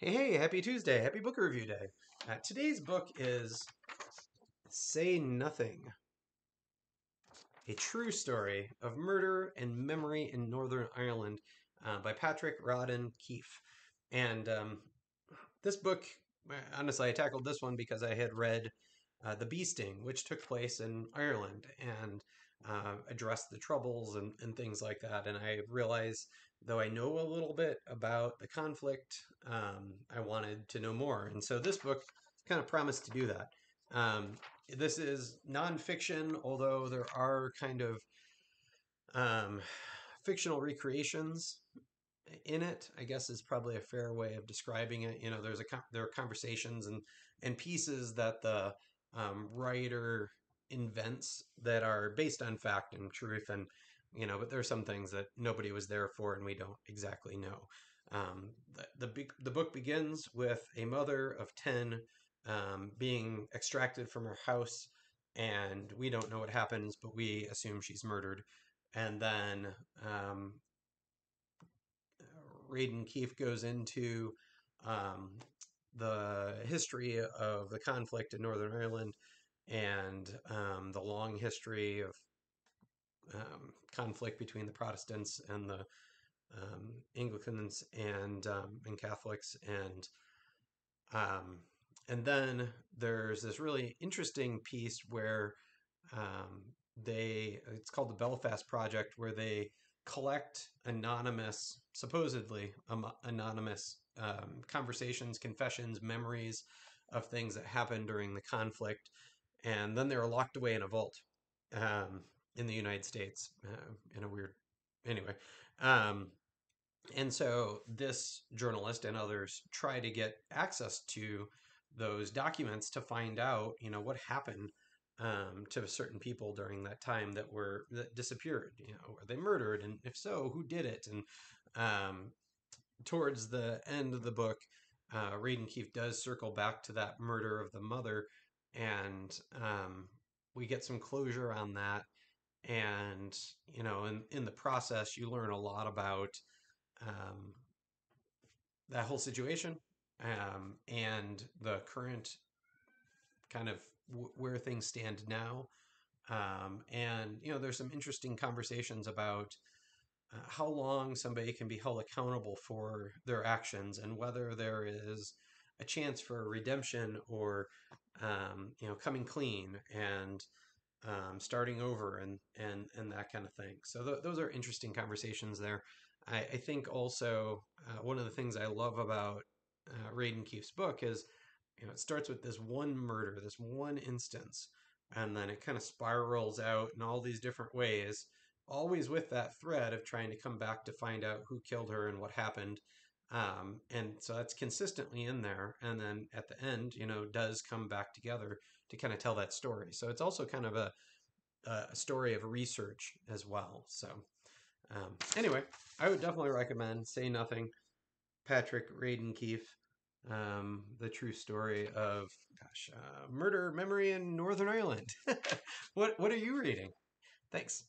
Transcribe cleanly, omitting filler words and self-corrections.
Hey, happy Tuesday, happy book review day. Today's book is Say Nothing, a true story of murder and memory in Northern Ireland by Patrick Radden Keefe. And this book, honestly, I tackled this one because I had read The Bee Sting, which took place in Ireland and addressed the troubles and things like that. And I realized, though I know a little bit about the conflict, I wanted to know more. And so this book kind of promised to do that. This is nonfiction, although there are kind of um, fictional recreations in it, I guess, is probably a fair way of describing it. You know, there are conversations and pieces that the writer invents that are based on fact and truth, and but there are some things that nobody was there for, and we don't exactly know. The book begins with a mother of 10 being extracted from her house, and we don't know what happens, but we assume she's murdered. And then Radden Keefe goes into um, the history of the conflict in Northern Ireland and the long history of conflict between the Protestants and the Anglicans and Catholics, um, and then there's this really interesting piece where um, it's called the Belfast Project, where they collect anonymous, supposedly anonymous conversations, confessions, memories of things that happened during the conflict, and then they're locked away in a vault um, in the United States in a weird. Anyway, um, and so this journalist and others try to get access to those documents to find out, what happened to certain people during that time that disappeared. Were they murdered, and if so, who did it? And towards the end of the book, Radden Keefe does circle back to that murder of the mother, and we get some closure on that. And in the process, you learn a lot about um, that whole situation and the current kind of where things stand now. And there's some interesting conversations about how long somebody can be held accountable for their actions and whether there is a chance for redemption or coming clean and starting over and that kind of thing. So those are interesting conversations there. I think also one of the things I love about Radden Keefe's book is, it starts with this one murder, this one instance, and then it kind of spirals out in all these different ways, always with that thread of trying to come back to find out who killed her and what happened. And so that's consistently in there. And then at the end, does come back together to kind of tell that story. So it's also kind of a story of research as well. So anyway, I would definitely recommend Say Nothing, Patrick Radden Keefe, the true story of, murder, memory in Northern Ireland. What are you reading? Thanks.